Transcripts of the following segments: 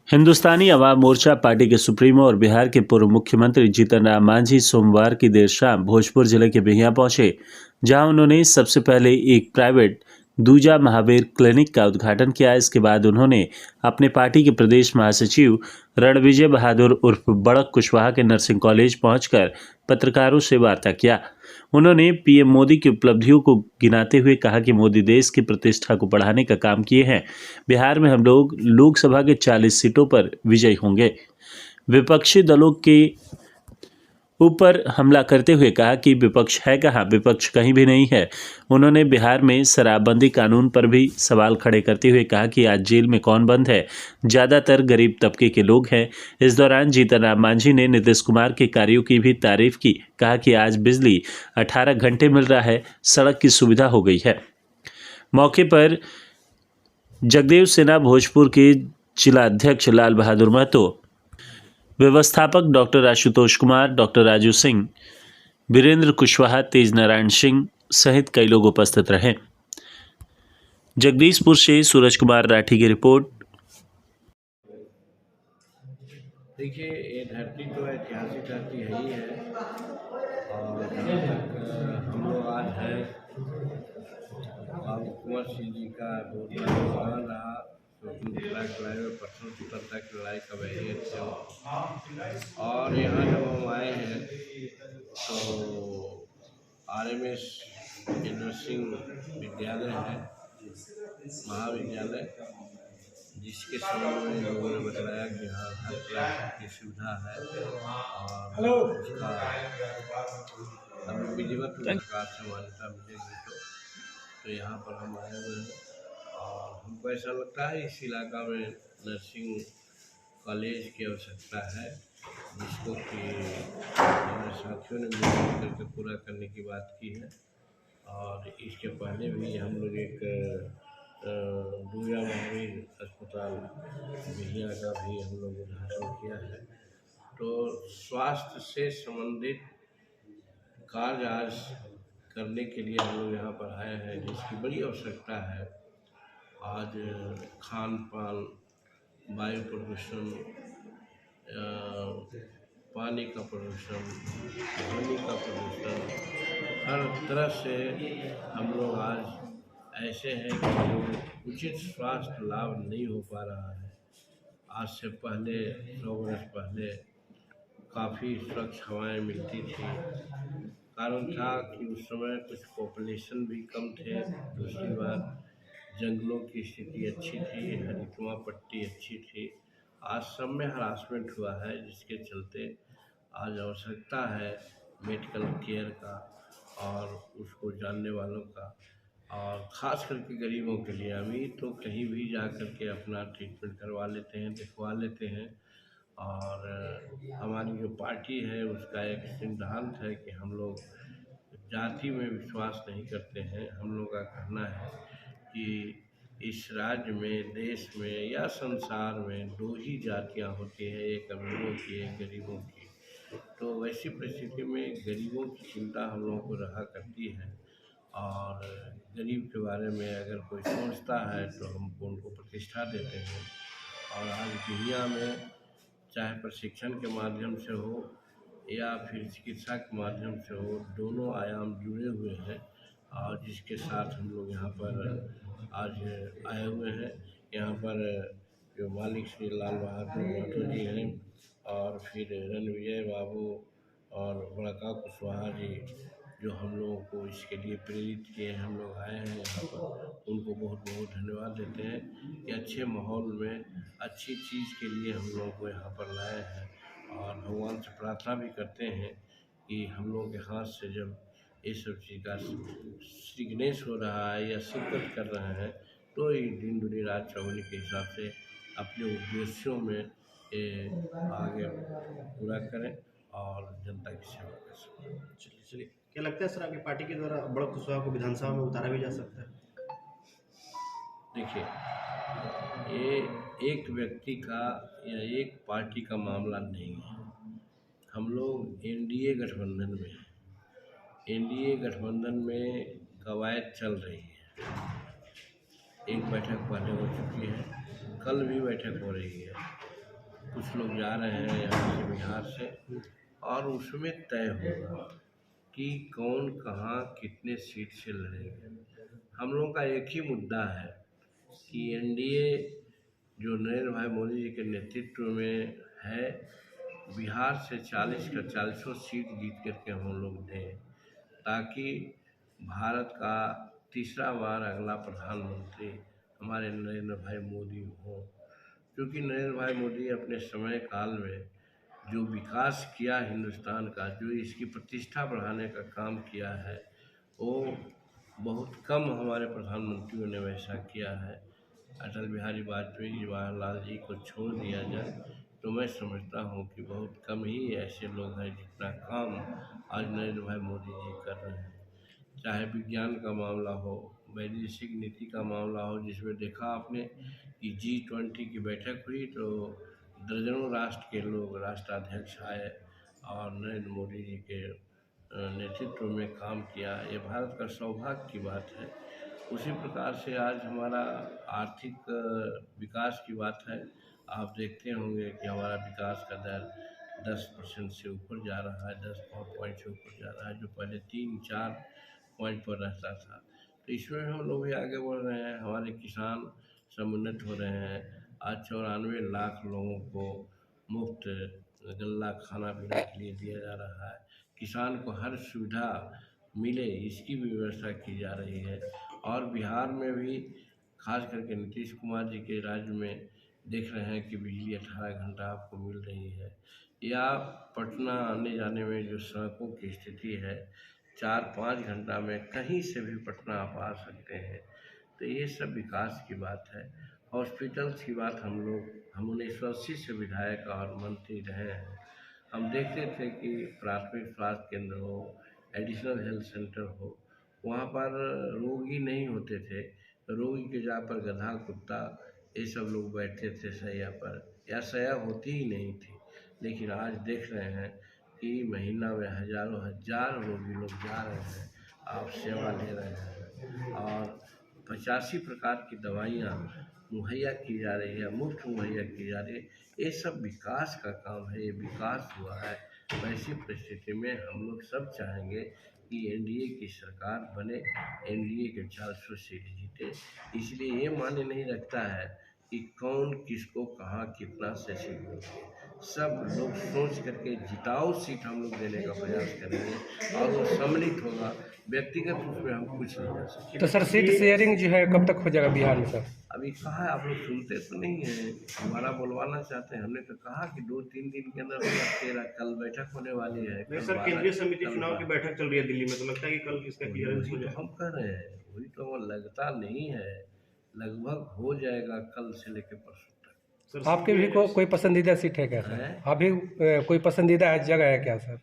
Hindustani Awam Morcha party के supremo और बिहार के पूर्व मुख्यमंत्री जीतन राम मांझी सोमवार की देर शाम भोजपुर जिले के बिहियां पहुंचे, जहां उन्होंने सबसे पहले एक प्राइवेट दूजा महावीर क्लिनिक का उद्घाटन किया। इसके बाद उन्होंने अपने पार्टी के प्रदेश महासचिव रणविजय बहादुर उर्फ बड़क कुशवाहा के नर्सिंग कॉलेज पहुंचकर पत्रकारों से वार्ता किया। उन्होंने पीएम मोदी की उपलब्धियों को गिनाते हुए कहा कि मोदी देश की प्रतिष्ठा को बढ़ाने का काम किए हैं। बिहार में हम लोग लोकसभा के 40 सीटों पर विजयी होंगे। विपक्षी दलों के ऊपर हमला करते हुए कहा कि विपक्ष है कहाँ, विपक्ष कहीं भी नहीं है। उन्होंने बिहार में शराबबंदी कानून पर भी सवाल खड़े करते हुए कहा कि आज जेल में कौन बंद है, ज़्यादातर गरीब तबके के लोग हैं। इस दौरान जीतन राम मांझी ने नीतीश कुमार के कार्यों की भी तारीफ की। कहा कि आज बिजली 18 घंटे मिल रहा है, सड़क की सुविधा हो गई है। मौके पर जगदेव सिन्हा, भोजपुर के जिला अध्यक्ष लाल बहादुर महतो, व्यवस्थापक डॉक्टर आशुतोष कुमार, डॉक्टर राजू सिंह, वीरेंद्र कुशवाहा, तेज नारायण सिंह सहित कई लोग उपस्थित रहे। जगदीशपुर से सूरज कुमार राठी की रिपोर्ट। देखिए, ये धरती तो ऐतिहासिक धरती है ही है, और जहाँ तक हम लोग आज हैं, बाबू कुंवर सिंह जी का बहुत बड़ा योगदान रहा। लड़ाई में पत्थर सुतरता की लड़ाई का वही थे, और यहाँ जब हम आए हैं तो RMS नर्सिंग विद्यालय है, महाविद्यालय, जिसके संबंध में लोगों ने बताया कि यहाँ हर तरह की सुविधा है, और उसका अभी विधिवत सरकार से मान्यता मिलेगी तो यहाँ पर हम आए हुए हैं। और हमको ऐसा लगता है इस इलाका में नर्सिंग कॉलेज की आवश्यकता है, जिसको कि हमारे साथियों ने मिल करके पूरा करने की बात की है। और इसके पहले भी हम लोग एक दूजा महावीर अस्पताल बिहियां का भी हम लोग उद्घाटन किया है। तो स्वास्थ्य से संबंधित कार्य आज करने के लिए हम लोग यहाँ पर आए हैं, जिसकी बड़ी आवश्यकता है। आज खान पान, वायु प्रदूषण, पानी का प्रदूषण, ध्वनि का प्रदूषण, हर तरह से हम लोग आज ऐसे हैं कि जो उचित स्वास्थ्य लाभ नहीं हो पा रहा है। आज से पहले 100 वर्ष पहले काफ़ी स्वच्छ हवाएं मिलती थी। कारण था कि उस समय कुछ पॉपुलेशन भी कम थे। दूसरी बात, जंगलों की स्थिति अच्छी थी, हरितवां पट्टी अच्छी थी। आज सब में हरासमेंट हुआ है, जिसके चलते आज आवश्यकता है मेडिकल केयर का और उसको जानने वालों का, और ख़ास करके गरीबों के लिए। अमीर तो कहीं भी जा कर के अपना ट्रीटमेंट करवा लेते हैं, दिखवा लेते हैं। और हमारी जो पार्टी है उसका एक सिद्धांत है कि हम लोग जाति में विश्वास नहीं करते हैं। हम लोग का कहना है कि इस राज्य में, देश में या संसार में 2 ही जातियाँ होती हैं, एक अमीरों की, एक गरीबों की। तो वैसी परिस्थिति में गरीबों की चिंता हम लोगों को रहा करती है, और गरीब के बारे में अगर कोई सोचता है तो हम उनको प्रतिष्ठा देते हैं। और आज दुनिया में चाहे प्रशिक्षण के माध्यम से हो या फिर चिकित्सा के माध्यम से हो, दोनों आयाम जुड़े हुए हैं, और जिसके साथ हम लोग यहाँ पर आज आए हुए हैं। यहाँ पर जो मालिक श्री लाल बहादुर महतो जी हैं, और फिर रणविजय बाबू और बड़का कुशवाहा जी, जो हम लोगों को इसके लिए प्रेरित किए हैं। हम लोग आए हैं यहाँ पर, उनको बहुत बहुत धन्यवाद देते हैं कि अच्छे माहौल में अच्छी चीज़ के लिए हम लोगों को यहाँ पर लाए हैं। और भगवान से प्रार्थना भी करते हैं कि हम लोग के हाथ से जब ये सब चीज़ का सिग्नेस हो रहा है या शिरकत कर रहे हैं, तो ये दिन दुनी रात चौगुनी के हिसाब से अपने उद्देश्यों में आगे पूरा करें और जनता की सेवा कर सकें। चलिए, क्या लगता है सर, आपकी पार्टी के द्वारा बड़क कुशवाहा को विधानसभा में उतारा भी जा सकता है? देखिए, ये एक व्यक्ति का या एक पार्टी का मामला नहीं है। हम लोग एनडीए गठबंधन में हैं। एनडीए गठबंधन में कवायद चल रही है। एक बैठक पहले हो चुकी है, कल भी बैठक हो रही है। कुछ लोग जा रहे हैं यहाँ से बिहार से, और उसमें तय होगा कि कौन कहाँ कितने सीट से लड़ेंगे। हम लोगों का एक ही मुद्दा है कि एनडीए जो नरेंद्र भाई मोदी जी के नेतृत्व में है, बिहार से 40 का 40 सीट जीत करके हम लोग दें, ताकि भारत का तीसरा बार अगला प्रधानमंत्री हमारे नरेंद्र भाई मोदी हों। क्योंकि नरेंद्र भाई मोदी अपने समय काल में जो विकास किया हिंदुस्तान का, जो इसकी प्रतिष्ठा बढ़ाने का काम किया है, वो बहुत कम हमारे प्रधानमंत्रियों ने वैसा किया है। अटल बिहारी वाजपेयी, जवाहरलाल जी को छोड़ दिया जाए तो मैं समझता हूँ कि बहुत कम ही ऐसे लोग हैं जितना काम आज नरेंद्र भाई मोदी जी कर रहे हैं। चाहे विज्ञान का मामला हो, वैदेशिक नीति का मामला हो, जिसमें देखा आपने कि G20 की बैठक हुई तो दर्जनों राष्ट्र के लोग, राष्ट्राध्यक्ष आए और नरेंद्र मोदी जी के नेतृत्व में काम किया। ये भारत का सौभाग्य की बात है। उसी प्रकार से आज हमारा आर्थिक विकास की बात है। आप देखते होंगे कि हमारा विकास का दर 10% से ऊपर जा रहा है, 10 पॉइंट से ऊपर जा रहा है, जो पहले 3-4 पॉइंट पर रहता था। तो इसमें हम लोग भी आगे बढ़ रहे हैं, हमारे किसान समुन्नत हो रहे हैं। आज 94 लाख लोगों को मुफ्त गल्ला खाना पीना के लिए दिया जा रहा है। किसान को हर सुविधा मिले इसकी भी व्यवस्था की जा रही है। और बिहार में भी खास करके नीतीश कुमार जी के राज्य में देख रहे हैं कि बिजली 18 घंटा आपको मिल रही है। या पटना आने जाने में जो सड़कों की स्थिति है, 4-5 घंटा में कहीं से भी पटना आप आ सकते हैं। तो ये सब विकास की बात है। हॉस्पिटल्स की बात हम 1980 से विधायक और मंत्री रहे हैं। हम देखते थे कि प्राथमिक स्वास्थ्य केंद्र हो, एडिशनल हेल्थ सेंटर हो, वहाँ पर रोगी नहीं होते थे। रोगी के जगह पर गधा, कुत्ता ये सब लोग बैठते थे शैया पर, या शैया होती ही नहीं थी। लेकिन आज देख रहे हैं कि महीना में हज़ारों हज़ार रोगी लोग जा रहे हैं, आप सेवा ले रहे हैं, और 85 प्रकार की दवाइयाँ मुहैया की जा रही है, मुफ्त मुहैया की जा रही है। ये सब विकास का काम है, ये विकास हुआ है। वैसी परिस्थिति में हम लोग सब चाहेंगे कि एनडीए की सरकार बने, एनडीए के 400 सीट जीते। इसलिए ये मायने नहीं रखता है कि कौन किसको कहाँ कितना से सीट मिले। सब लोग सोच करके जिताऊ सीट हम लोग देने का प्रयास करेंगे, और वो सम्मिलित होगा। व्यक्तिगत रूप में हम कुछ नहीं कर सकते। तो सर सीट शेयरिंग जो है कब तक हो जाएगा बिहार में सर? अभी कहा है, आप लोग सुनते तो नहीं हैं, हमारा बुलवाना चाहते हैं। हमने तो कहा कि 2-3 दिन के अंदर होगा। 13 कल बैठक होने वाली है। नहीं सर, केंद्रीय समिति चुनाव की बैठक चल रही है दिल्ली में, तो लगता है कि कल इसका क्लियरेंस हो वही तो जाए। हम कर रहे हैं, वही तो वो लगता नहीं है, लगभग हो जाएगा कल से लेकर परसों तक। सर आपके भी कोई पसंदीदा सीट है क्या सर? है? आप भी कोई पसंदीदा जगह है क्या सर?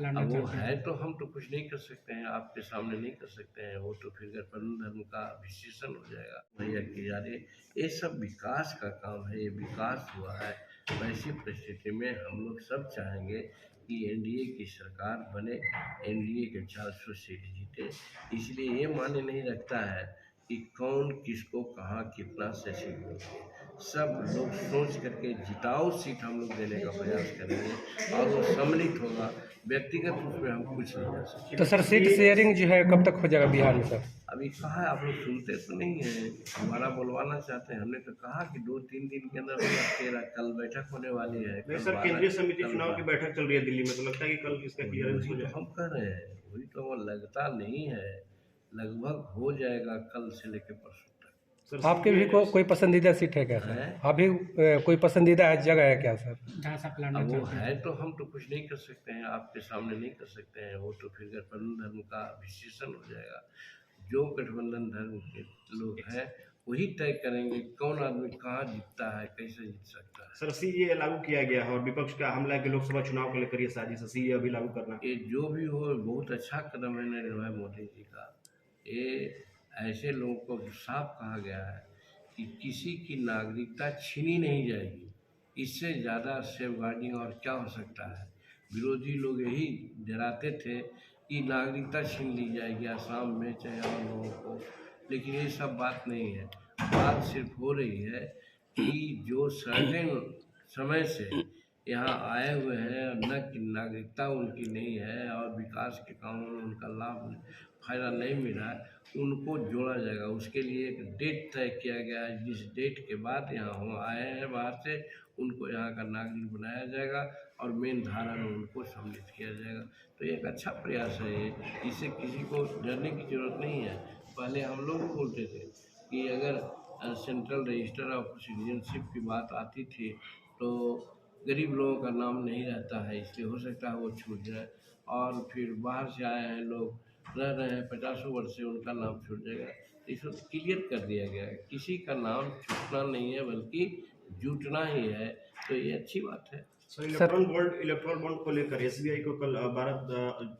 अब वो है तो हम तो कुछ नहीं कर सकते हैं, आपके सामने नहीं कर सकते हैं। वो तो फिर गठबंधन धर्म का विशेषण हो जाएगा, भैया की जा रही। ये सब विकास का काम है, ये विकास हुआ है। वैसी परिस्थिति में हम लोग सब चाहेंगे कि एनडीए की सरकार बने, एनडीए के 400 सीट जीते। इसलिए ये मायने नहीं रखता है कि कौन किसको कहाँ कितना से सीट मिले। सब लोग सोच करके जिताऊ सीट हम लोग देने का प्रयास करेंगे, और वो सम्मिलित होगा। व्यक्तिगत रूप में हम कुछ नहीं कर सकते। तो सर सीट शेयरिंग जो है कब तक हो जाएगा बिहार में सर? अभी कहा है, आप लोग सुनते तो नहीं हैं, हमारा बुलवाना चाहते हैं। हमने तो कहा कि 2-3 दिन के अंदर होगा। 13 कल बैठक होने वाली है। नहीं सर, केंद्रीय समिति चुनाव की बैठक चल रही है दिल्ली में, तो लगता है कि कल इसका क्लियरेंस हो वही तो जाए। हम कर रहे हैं, वही तो वो लगता नहीं है, लगभग हो जाएगा कल से लेकर परसों तक। सर आपके भी कोई पसंदीदा सीट है क्या सर? है? आप भी कोई पसंदीदा जगह है क्या सर? अब वो है तो हम तो कुछ नहीं कर सकते हैं, आपके सामने नहीं कर सकते हैं। वो तो फिर गठबंधन धर्म का विशेषण हो जाएगा। जो गठबंधन धर्म के लोग हैं वही तय करेंगे कौन आदमी कहाँ जीतता है, कैसे जीत सकता है। सर सीए लागू किया गया है, और विपक्ष का हमला है कि लोकसभा चुनाव को लेकर ये साजिश है, सीए अभी लागू करना। ये जो भी हो, बहुत अच्छा कदम है नरेंद्र भाई मोदी जी का। ये ऐसे लोगों को साफ कहा गया है कि किसी की नागरिकता छीनी नहीं जाएगी। इससे ज़्यादा सेफगार्डिंग और क्या हो सकता है। विरोधी लोग यही डराते थे कि नागरिकता छीन ली जाएगी आसाम में, चाहे और लोगों को। लेकिन ये सब बात नहीं है। बात सिर्फ हो रही है कि जो सड़कें समय से यहाँ आए हुए हैं और न कि नागरिकता उनकी नहीं है और विकास के कामों में उनका लाभ फायदा नहीं मिल रहा है, उनको जोड़ा जाएगा। उसके लिए एक डेट तय किया गया है, जिस डेट के बाद यहाँ हम आए हैं बाहर से, उनको यहाँ का नागरिक बनाया जाएगा और मेन धारा में उनको सम्मिलित किया जाएगा। तो ये एक अच्छा प्रयास है ये, इससे किसी को डरने की ज़रूरत नहीं है। पहले हम लोग बोलते थे कि अगर सेंट्रल रजिस्टर ऑफ सिटीजनशिप की बात आती थी तो गरीब लोगों का नाम नहीं रहता है, इसलिए हो सकता है वो छूट जाए। और फिर बाहर से आए हैं लोग, रह रहे हैं 50 वर्ष से, उनका नाम छूट जाएगा। तो इसको क्लियर कर दिया गया है, किसी का नाम छूटना नहीं है बल्कि जुटना ही है। तो ये अच्छी बात है। सर, इलेक्ट्रल बॉन्ड को लेकर एसबीआई को कल 12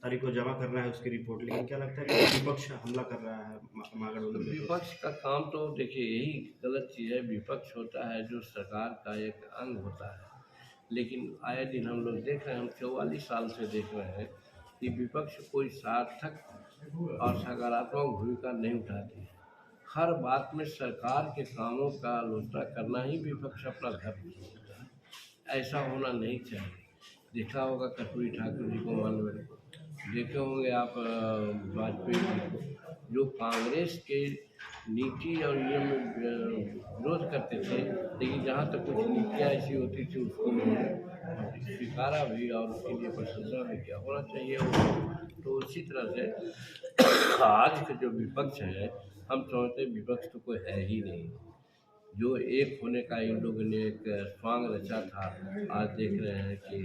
तारीख को जमा करना है उसकी रिपोर्ट, लेकिन क्या लगता है कि विपक्ष हमला कर रहा है मांगड़ों में? विपक्ष का काम तो देखिए यही गलत चीज़ है। विपक्ष होता है जो सरकार का एक अंग होता है, लेकिन आए दिन हम लोग देख रहे हैं, हम 44 साल से देख रहे हैं कि विपक्ष कोई सार्थक और सकारात्मक भूमिका नहीं उठाती है। हर बात में सरकार के कामों का आलोचना करना ही विपक्ष अपना धर्म समझता है। ऐसा होना नहीं चाहिए। देखा होगा कर्पूरी ठाकुर जी को, मानवेंद्र को, देखे होंगे आप वाजपेयी जी को, जो कांग्रेस के नीति और ये में विरोध करते थे, लेकिन जहाँ तक कुछ नीतियाँ ऐसी होती थी उसको उन्होंने स्वीकारा भी और उसके लिए प्रशंसा भी किया। होना चाहिए वो। तो उसी तरह से आज का जो विपक्ष है, हम समझते हैं विपक्ष तो कोई है ही नहीं। जो एक होने का इन लोगों ने एक स्वांग रचा था, आज देख रहे हैं कि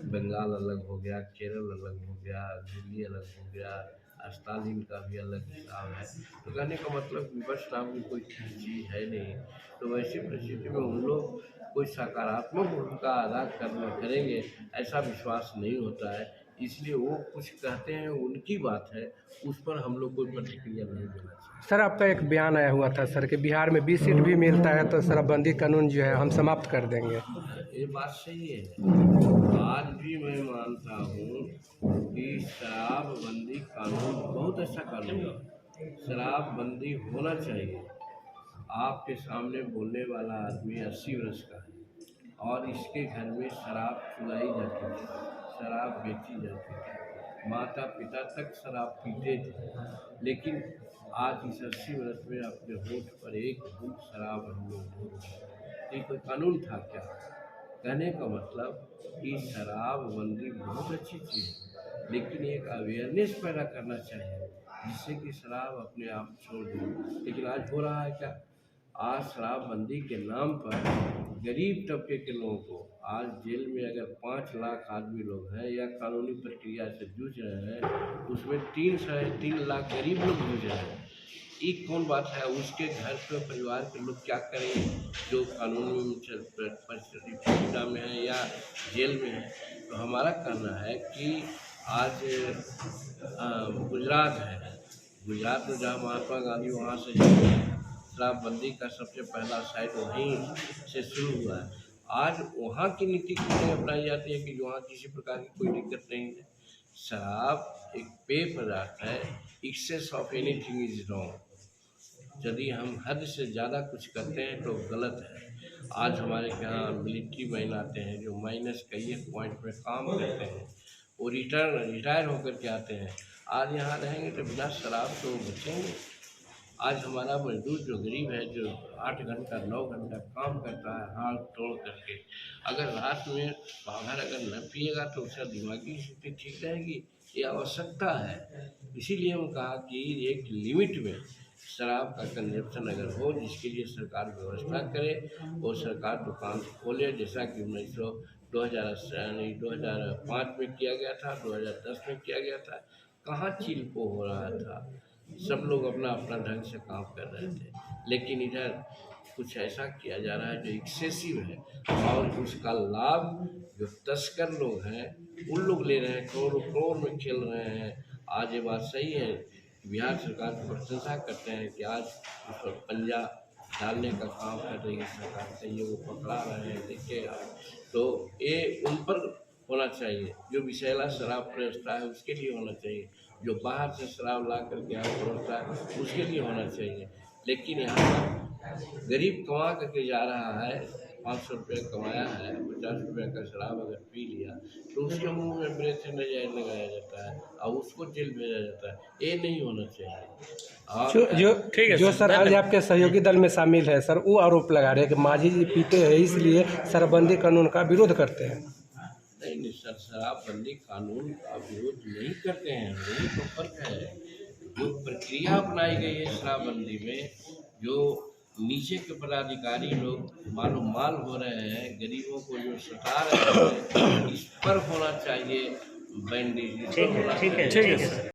बंगाल अलग हो गया, केरल अलग हो गया, दिल्ली अलग हो गया, स्टालिन का भी अलग हिसाब है। तो कहने का मतलब विपक्ष नाम की कोई चीज़ है नहीं। तो वैसी परिस्थिति में हम लोग कोई सकारात्मक भूमिका अदा करेंगे ऐसा विश्वास नहीं होता है। इसलिए वो कुछ कहते हैं, उनकी बात है, उस पर हम लोग कोई प्रतिक्रिया नहीं देना चाहिए। सर, आपका एक बयान आया हुआ था सर कि बिहार में 20 सीट भी मिलता है तो शराबबंदी कानून जो है हम समाप्त कर देंगे। ये बात सही है। आज भी मैं मानता हूँ कि शराबबंदी कानून बहुत अच्छा कानून है। शराबबंदी होना चाहिए। आपके सामने बोलने वाला आदमी 80 वर्ष का है और इसके घर में शराब चुलाई जाती थी, शराब बेची जाती थी, माता पिता तक शराब पीते थे, लेकिन आज इस 80 वर्ष में अपने होठ पर एक घूंट शराब हम लोग ढूंढ रहे। ये कोई कानून था क्या? कहने का मतलब कि शराबबंदी बहुत अच्छी चीज़ है, लेकिन एक अवेयरनेस पैदा करना चाहिए जिससे कि शराब अपने आप छोड़ दें। लेकिन आज हो रहा है क्या? आज शराबबंदी के नाम पर गरीब तबके के लोगों को, आज जेल में अगर 5 लाख आदमी लोग हैं या कानूनी प्रक्रिया से जूझ रहे हैं, उसमें 3 लाख गरीब लोग जूझ रहे हैं। ये कौन बात है? उसके घर पे परिवार के लोग क्या करेंगे जो कानूनी परिस्थिति में है या जेल में है? तो हमारा कहना है कि आज गुजरात है, गुजरात में जहाँ महात्मा गांधी वहाँ से शराबबंदी का सबसे पहला साइड वहीं से शुरू हुआ है। आज वहाँ की नीति क्यों अपनाई जाती है कि वहाँ किसी प्रकार की कोई दिक्कत नहीं है। शराब एक पेय पदार्थ है, excess of anything is wrong. यदि हम हद से ज़्यादा कुछ करते हैं तो गलत है। आज हमारे यहाँ मिलिट्री मैन आते हैं जो माइनस कई एक पॉइंट में काम करते हैं, वो रिटायर होकर के आते हैं। आज यहाँ रहेंगे तो बिना शराब तो बचेंगे। आज हमारा मजदूर जो गरीब है, जो 8 घंटा 9 घंटा काम करता है हाथ तोड़ करके, अगर रात में बाहर अगर न पिएगा तो उसका दिमागी स्थिति ठीक रहेगी। ये आवश्यकता है। इसीलिए हम कहा कि एक लिमिट में शराब का कंजप्शन अगर हो, जिसके लिए सरकार व्यवस्था करे और सरकार दुकान खोले, जैसा कि 2005 में किया गया था, 2010 में किया गया था। कहाँ चिल्को हो रहा था, सब लोग अपना अपना ढंग से काम कर रहे थे, लेकिन इधर कुछ ऐसा किया जा रहा है जो एक्सेसिव है और उसका लाभ जो तस्कर लोग हैं उन लोग ले रहे हैं, करोड़ों करोड़ में खेल रहे हैं। आज ये बात सही है, बिहार सरकार की प्रशंसा करते हैं कि आज उस पर पंजा डालने का काम कर रही है सरकार, चाहिए वो पकड़ा रहे हैं, देखिए। तो ये उन पर होना चाहिए, जो विषैला शराब बेचता है उसके लिए होना चाहिए, जो बाहर से शराब ला करके यहाँ परोसता है उसके लिए होना चाहिए। लेकिन यहाँ पर गरीब कमा करके जा रहा है 500 रुपये कमाया है, 50 रुपये का शराब अगर पी लिया तो उसके मुंह में ब्रेथेनाइज़र लगाया जाता है और उसको जेल भेजा जाता है। ये नहीं होना चाहिए। और जो सर आज आपके सहयोगी दल में शामिल है सर, वो आरोप लगा रहे हैं कि मांझी जी पीते हैं इसलिए शराबबंदी कानून का विरोध करते हैं। नहीं सर, शराबबंदी कानून का विरोध नहीं करते हैं, यही तो फर्क है। जो प्रक्रिया अपनाई गई है शराबबंदी में, जो नीचे के पदाधिकारी लोग मालूम माल हो रहे हैं, गरीबों को जो सता रहे हैं, इस पर होना चाहिए बैंडेज। ठीक है सर।